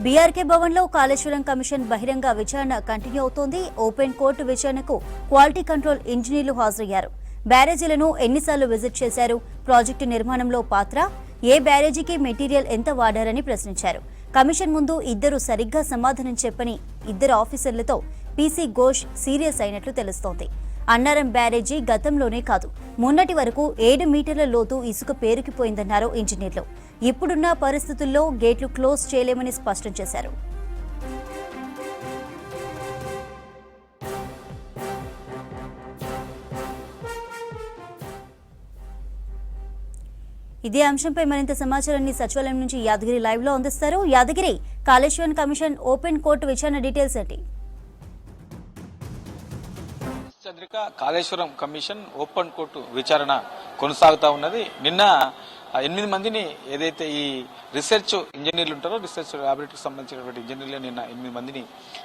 BRK భవన్లో Kaleshwaram commission బహిరంగ విచారణ కంటిన్యూ అవుతోంది. ఓపెన్ కోర్టు విచారణకు క్వాలిటీ కంట్రోల్ ఇంజనీర్లు హాజరయ్యారు. బ్యారేజీలను ఎన్నిసార్లు విజిట్ చేశారు, ప్రాజెక్టు నిర్మాణంలో పాత్ర, ఏ బ్యారేజీకి మెటీరియల్ ఎంత వాడారని ప్రశ్నించారు. కమిషన్ ముందు ఇద్దరు సరిగ్గా సమాధానం చెప్పని ఇద్దరు ఆఫీసర్లతో పీసీ ఘోష్ సీరియస్ అయినట్లు తెలుస్తోంది. అన్నారం బ్యారేజీ గతంలోనే కాదు, మొన్నటి వరకు 7 మీటర్ల లోతు ఇసుక పేరుకుపోయిందన్నారు ఇంజనీర్లు. ఇప్పుడున్న పరిస్థితుల్లో గేట్లు క్లోజ్ చేయలేమని స్పష్టం చేశారు. ఇదే అంశంపై మరింత సమాచారాన్ని సచివాలయం నుంచి యాదగిరి లైవ్ లో అందిస్తారు. Yadagiri, Kaleshwaram commission open court విచారణ డీటెయిల్స్ ఏంటి? Chandrika, Kaleshwaram commission open court విచారణ కొనసాగుతా ఉన్నది. నిన్న 8 మందిని ఏదైతే ఈ రీసెర్చ్ ఇంజనీర్లు ఉంటారో, రీసెర్చ్ ల్యాబొరేటరీకి సంబంధించినటువంటి ఇంజనీర్లు నిన్న 8 మందిని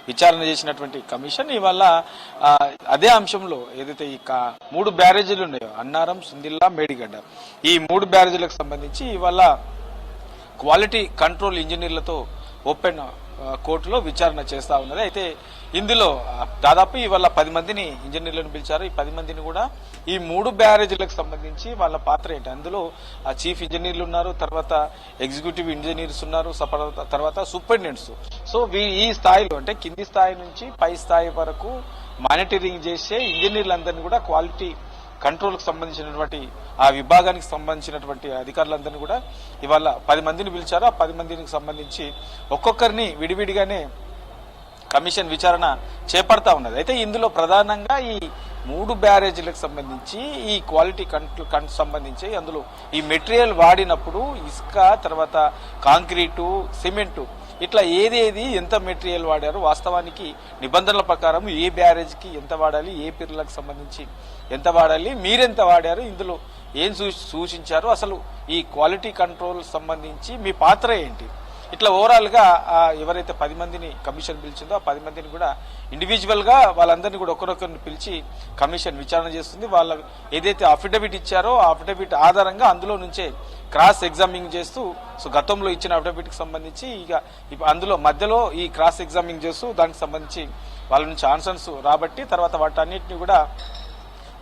విచారణ చేసినటువంటి కమిషన్ ఇవాళ అదే అంశంలో ఏదైతే ఈ 3 బ్యారేజీలు ఉన్నాయో, అన్నారం, సుందిల్లా, మేడిగడ్డ, ఈ 3 బ్యారేజీలకు సంబంధించి ఇవాళ క్వాలిటీ కంట్రోల్ ఇంజనీర్లతో ఓపెన్ కోర్టులో విచారణ చేస్తా ఉన్నది. అయితే ఇందులో దాదాపు ఇవాళ 10 మందిని ఇంజనీర్లను పిలిచారు. ఈ 10 మందిని కూడా ఈ 3 బ్యారేజీలకు సంబంధించి వాళ్ళ పాత్ర ఏంటి, అందులో చీఫ్ ఇంజనీర్లు ఉన్నారు, తర్వాత ఎగ్జిక్యూటివ్ ఇంజనీర్స్ ఉన్నారు, తర్వాత సూపరింటెండెంట్స్. సో ఈ స్థాయిలో అంటే కింది స్థాయి నుంచి పై స్థాయి వరకు మానిటరింగ్ చేసే ఇంజనీర్లందరినీ కూడా క్వాలిటీ కంట్రోల్కి సంబంధించినటువంటి ఆ విభాగానికి సంబంధించినటువంటి అధికారులందరినీ కూడా ఇవాళ 10 మందిని పిలిచారు. ఆ 10 మందికి సంబంధించి ఒక్కొక్కరిని విడివిడిగానే కమిషన్ విచారణ చేపడతా ఉన్నది. అయితే ఇందులో ప్రధానంగా ఈ 3 బ్యారేజీలకు సంబంధించి ఈ క్వాలిటీ కంట్రోల్ సంబంధించి అందులో ఈ మెటీరియల్ వాడినప్పుడు ఇసుక, తర్వాత కాంక్రీటు, సిమెంటు, ఇట్లా ఏదేది ఎంత మెటీరియల్ వాడారు, వాస్తవానికి నిబంధనల ప్రకారం ఏ బ్యారేజ్కి ఎంత వాడాలి, ఏ పిర్లకు సంబంధించి ఎంత వాడాలి, మీరెంత వాడారు, ఇందులో ఏం సూచించారు, అసలు ఈ క్వాలిటీ కంట్రోల్ సంబంధించి మీ పాత్ర ఏంటి, ఇట్లా ఓవరాల్ గా ఎవరైతే 10 మందిని కమిషన్ పిలిచిందో ఆ 10 మందిని కూడా ఇండివిజువల్ గా వాళ్ళందరినీ కూడా ఒకరొకరిని పిలిచి కమిషన్ విచారణ చేస్తుంది. వాళ్ళ ఏదైతే అఫిడవిట్ ఇచ్చారో ఆ అఫిడవిట్ ఆధారంగా అందులో నుంచే క్రాస్ ఎగ్జామినింగ్ చేస్తూ, సో గతంలో ఇచ్చిన అఫిడవిట్ కి సంబంధించి ఇక అందులో మధ్యలో ఈ క్రాస్ ఎగ్జామినింగ్ చేస్తూ దానికి సంబంధించి వాళ్ళ నుంచి ఆన్సర్స్ రాబట్టి తర్వాత వాటన్నిటిని కూడా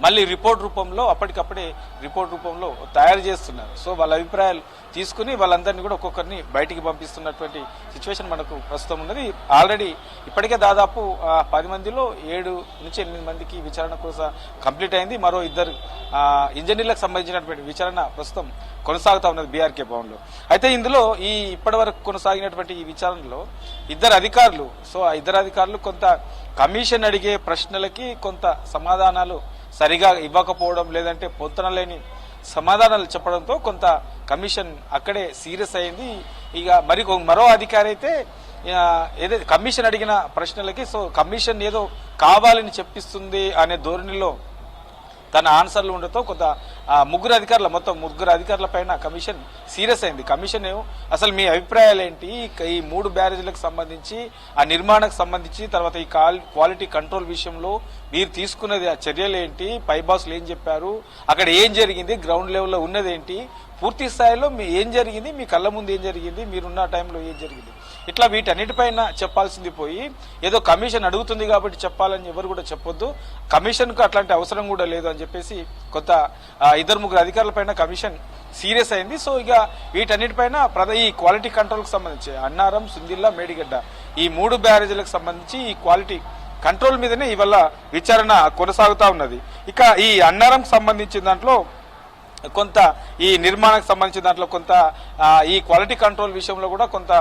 మళ్ళీ రిపోర్ట్ రూపంలో అప్పటికప్పుడే రిపోర్ట్ రూపంలో తయారు చేస్తున్నారు. సో వాళ్ళ అభిప్రాయాలు తీసుకుని వాళ్ళందరినీ కూడా ఒక్కొక్కరిని బయటికి పంపిస్తున్నటువంటి సిచ్యువేషన్ మనకు ప్రస్తుతం ఉన్నది. ఆల్రెడీ ఇప్పటికే దాదాపు 10 మందిలో 7 నుంచి 8 మందికి విచారణ కోసం కంప్లీట్ అయింది. మరో 2 ఇంజనీర్లకు సంబంధించినటువంటి విచారణ ప్రస్తుతం కొనసాగుతా ఉన్నది బీఆర్కే భవన్లో. అయితే ఇందులో ఈ ఇప్పటి వరకు కొనసాగినటువంటి ఈ విచారణలో 2 అధికారులు, సో ఆ 2 అధికారులు కొంత కమిషన్ అడిగే ప్రశ్నలకి కొంత సమాధానాలు సరిగా ఇవ్వకపోవడం, లేదంటే పొంతన లేని సమాధానాలు చెప్పడంతో కొంత కమిషన్ అక్కడే సీరియస్ అయింది. ఇక మరో అధికారి అయితే ఏదైతే కమిషన్ అడిగిన ప్రశ్నలకి సో కమిషన్ ఏదో కావాలని చెప్పిస్తుంది అనే ధోరణిలో తన ఆన్సర్లు ఉండటంతో కొంత మొత్తం ముగ్గురు అధికారుల పైన కమిషన్ సీరియస్ అయింది. కమిషన్ అసలు మీ అభిప్రాయాలు ఏంటి, ఈ 3 బ్యారేజీలకు సంబంధించి ఆ నిర్మాణానికి సంబంధించి, తర్వాత ఈ క్వాలిటీ కంట్రోల్ విషయంలో మీరు తీసుకున్నది ఆ చర్యలు ఏంటి, పై బాసులు ఏం చెప్పారు, అక్కడ ఏం జరిగింది, గ్రౌండ్ లెవెల్లో ఉన్నదేంటి, పూర్తి స్థాయిలో ఏం జరిగింది, మీ కళ్ళ ముందు ఏం జరిగింది, మీరున్న టైంలో ఏం జరిగింది, ఇట్లా వీటన్నిటిపైన చెప్పాల్సింది పోయి ఏదో కమిషన్ అడుగుతుంది కాబట్టి చెప్పాలని ఎవరు కూడా చెప్పొద్దు, కమిషన్కు అట్లాంటి అవసరం కూడా లేదు అని చెప్పేసి కొంత 2-3 అధికారుల పైన కమిషన్ సీరియస్ అయింది. సో ఇక వీటన్నిటిపైన ఈ క్వాలిటీ కంట్రోల్కి సంబంధించి అన్నారం, సుందిల్లా, మేడిగడ్డ ఈ 3 బ్యారేజీలకు సంబంధించి ఈ క్వాలిటీ కంట్రోల్ మీదనే ఇవాళ విచారణ కొనసాగుతా ఉన్నది. ఇక ఈ అన్నారంకి సంబంధించిన దాంట్లో కొంత ఈ నిర్మాణానికి సంబంధించిన దాంట్లో కొంత ఈ క్వాలిటీ కంట్రోల్ విషయంలో కూడా కొంత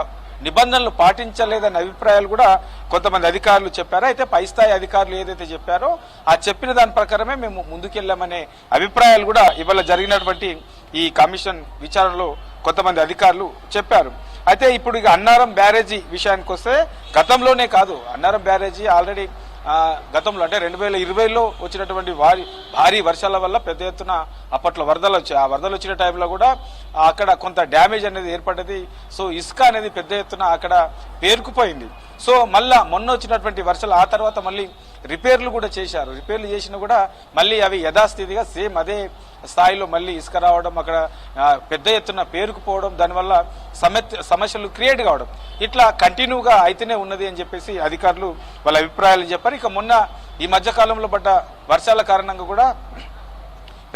నిబంధనలు పాటించలేదనే అభిప్రాయాలు కూడా కొంతమంది అధికారులు చెప్పారు. అయితే పై స్థాయి అధికారులు ఏదైతే చెప్పారో ఆ చెప్పిన దాని ప్రకారమే మేము ముందుకెళ్లామనే అభిప్రాయాలు కూడా ఇవాళ జరిగినటువంటి ఈ కమిషన్ విచారణలో కొంతమంది అధికారులు చెప్పారు. అయితే ఇప్పుడు ఇక అన్నారం బ్యారేజీ విషయానికి వస్తే గతంలోనే కాదు, అన్నారం బ్యారేజీ ఆల్రెడీ గతంలో అంటే 2020లో వచ్చినటువంటి భారీ వర్షాల వల్ల పెద్ద ఎత్తున అప్పట్లో వరదలు వచ్చాయి. ఆ వరదలు వచ్చిన టైంలో కూడా అక్కడ కొంత డ్యామేజ్ అనేది ఏర్పడ్డది. సో ఇసుక అనేది పెద్ద ఎత్తున అక్కడ పేరుకుపోయింది. సో మళ్ళా మొన్న వచ్చినటువంటి వర్షాలు ఆ తర్వాత మళ్ళీ రిపేర్లు కూడా చేశారు. రిపేర్లు చేసినా కూడా మళ్ళీ అవి యథాస్థితిగా సేమ్ అదే స్థాయిలో మళ్ళీ ఇసుక రావడం, అక్కడ పెద్ద ఎత్తున పేరుకుపోవడం, దానివల్ల సమస్యలు క్రియేట్ కావడం ఇట్లా కంటిన్యూగా అయితేనే ఉన్నది అని చెప్పేసి అధికారులు వాళ్ళ అభిప్రాయాలు చెప్పారు. ఇక మొన్న ఈ మధ్య కాలంలో పడ్డ వర్షాల కారణంగా కూడా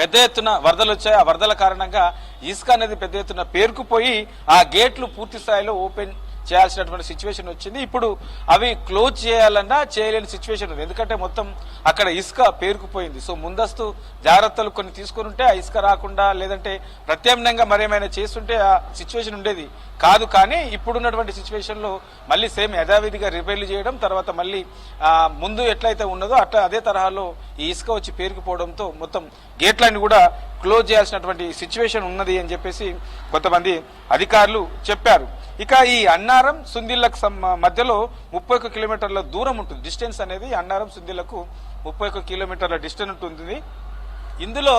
పెద్ద ఎత్తున వరదలు వచ్చాయి. ఆ వరదల కారణంగా ఇసుక అనేది పెద్ద ఎత్తున పేరుకుపోయి ఆ గేట్లు పూర్తి స్థాయిలో ఓపెన్ చేయాల్సినటువంటి సిచ్యువేషన్ వచ్చింది. ఇప్పుడు అవి క్లోజ్ చేయాలన్నా చేయలేని సిచ్యువేషన్ ఉంది, ఎందుకంటే మొత్తం అక్కడ ఇసుక పేరుకుపోయింది. సో ముందస్తు జాగ్రత్తలు కొన్ని తీసుకుని ఉంటే ఆ ఇసుక రాకుండా, లేదంటే ప్రత్యామ్నాయంగా మరేమైనా చేస్తుంటే ఆ సిచ్యువేషన్ ఉండేది కాదు. కానీ ఇప్పుడున్నటువంటి సిచ్యువేషన్లో మళ్ళీ సేమ్ యథావిధిగా రిపేర్లు చేయడం, తర్వాత మళ్ళీ ముందు ఎట్లయితే ఉన్నదో అట్లా అదే తరహాలో ఈ ఇసుక వచ్చి పేరుకుపోవడంతో మొత్తం గేట్లన్నీ కూడా క్లోజ్ చేయాల్సినటువంటి సిచ్యువేషన్ ఉన్నది అని చెప్పేసి కొంతమంది అధికారులు చెప్పారు. ఇక ఈ అన్నారం సుందిళ్లకు మధ్యలో 31 కిలోమీటర్ల దూరం ఉంటుంది. డిస్టెన్స్ అనేది అన్నారం సుందిళ్లకు 31 కిలోమీటర్ల డిస్టెన్స్ ఉంటుంది. ఇందులో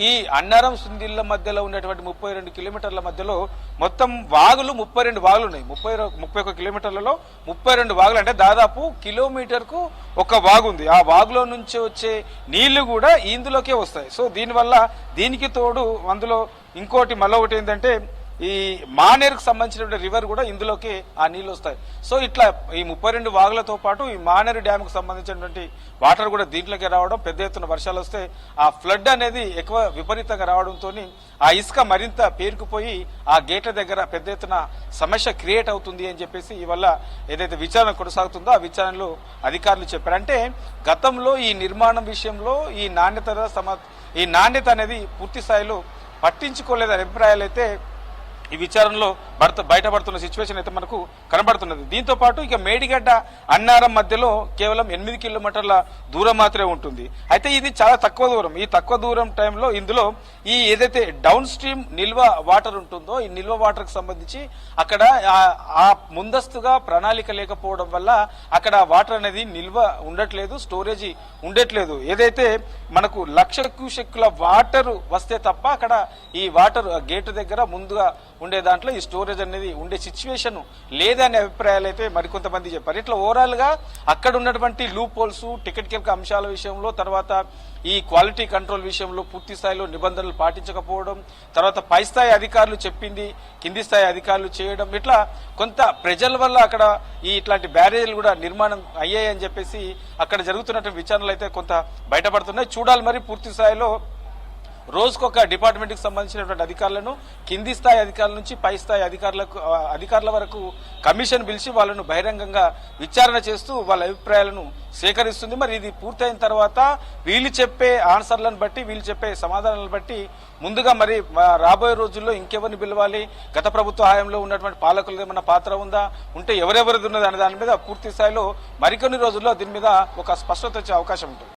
ఈ అన్నారం సుందిళ్ల మధ్యలో ఉన్నటువంటి 32 కిలోమీటర్ల మధ్యలో మొత్తం వాగులు 32 వాగులు ఉన్నాయి. 31 కిలోమీటర్లలో 32 వాగులు అంటే దాదాపు కిలోమీటర్కు ఒక వాగు ఉంది. ఆ వాగులో నుంచి వచ్చే నీళ్లు కూడా ఇందులోకే వస్తాయి. సో దీనివల్ల దీనికి తోడు అందులో ఇంకోటి మళ్ళీ ఒకటి ఏంటంటే ఈ మానేరుకు సంబంధించిన రివర్ కూడా ఇందులోకి ఆ నీళ్లు వస్తాయి. సో ఇట్లా ఈ 32 వాగులతో పాటు ఈ మానేరు డ్యామ్ కు సంబంధించినటువంటి వాటర్ కూడా దీంట్లోకి రావడం, పెద్ద ఎత్తున వర్షాలు వస్తే ఆ ఫ్లడ్ అనేది ఎక్కువ విపరీతంగా రావడంతో ఆ ఇసుక మరింత పేరుకుపోయి ఆ గేట్ల దగ్గర పెద్ద ఎత్తున సమస్య క్రియేట్ అవుతుంది అని చెప్పేసి ఇవల్ల ఏదైతే విచారణ కొనసాగుతుందో ఆ విచారణలో అధికారులు చెప్పారు. అంటే గతంలో ఈ నిర్మాణం విషయంలో ఈ నాణ్యత అనేది పూర్తి స్థాయిలో పట్టించుకోలేదని అభిప్రాయాలు అయితే ఈ విచారణలో బయటపడుతున్న సిచ్యువేషన్ అయితే మనకు కనబడుతున్నది. దీంతో పాటు ఇక మేడిగడ్డ అన్నారం మధ్యలో కేవలం 8 కిలోమీటర్ల దూరం మాత్రమే ఉంటుంది. అయితే ఇది చాలా తక్కువ దూరం. ఈ తక్కువ దూరం టైంలో ఇందులో ఈ ఏదైతే డౌన్ స్ట్రీమ్ నిల్వ వాటర్ ఉంటుందో ఈ నిల్వ వాటర్ కు సంబంధించి అక్కడ ఆ ముందస్తుగా ప్రణాళిక లేకపోవడం వల్ల అక్కడ వాటర్ అనేది నిల్వ ఉండట్లేదు, స్టోరేజీ ఉండట్లేదు. ఏదైతే మనకు 1,00,000 క్యూసెక్కుల వాటర్ వస్తే తప్ప అక్కడ ఈ వాటర్ గేటు దగ్గర ముందుగా ఉండే దాంట్లో ఈ స్టోరేజ్ అనేది ఉండే సిచ్యువేషన్ లేదనే అభిప్రాయాలు అయితే మరికొంతమంది చెప్పారు. ఇట్లా ఓవరాల్ గా అక్కడ ఉన్నటువంటి లూప్ హోల్స్, టికెట్ కేప్ అంశాల విషయంలో, తర్వాత ఈ క్వాలిటీ కంట్రోల్ విషయంలో పూర్తి స్థాయిలో నిబంధనలు పాటించకపోవడం, తర్వాత పై స్థాయి అధికారులు చెప్పింది కింది స్థాయి అధికారులు చేయడం, ఇట్లా కొంత ప్రజల వల్ల అక్కడ ఈ ఇట్లాంటి బ్యారేజీలు కూడా నిర్మాణం అయ్యాయని చెప్పేసి అక్కడ జరుగుతున్నటువంటి విచారణలు అయితే కొంత బయటపడుతున్నాయి. చూడాలి మరి పూర్తి స్థాయిలో రోజుకొక డిపార్ట్మెంట్ కి సంబంధించినటువంటి అధికారులను కింది స్థాయి అధికారుల నుంచి పై స్థాయి అధికారుల వరకు కమిషన్ పిలిచి వాళ్ళను బహిరంగంగా విచారణ చేస్తూ వాళ్ళ అభిప్రాయాలను సేకరిస్తుంది. మరి ఇది పూర్తయిన తర్వాత వీళ్ళు చెప్పే ఆన్సర్లను బట్టి, వీళ్ళు చెప్పే సమాధానాలను బట్టి ముందుగా మరి రాబోయే రోజుల్లో ఇంకెవరిని పిలవాలి, గత ప్రభుత్వ హయాంలో ఉన్నటువంటి పాలకులు ఏమన్నా పాత్ర ఉందా, ఉంటే ఎవరెవరిది ఉన్నది అనే దాని మీద పూర్తి స్థాయిలో మరికొన్ని రోజుల్లో దీని మీద ఒక స్పష్టత వచ్చే అవకాశం ఉంటుంది.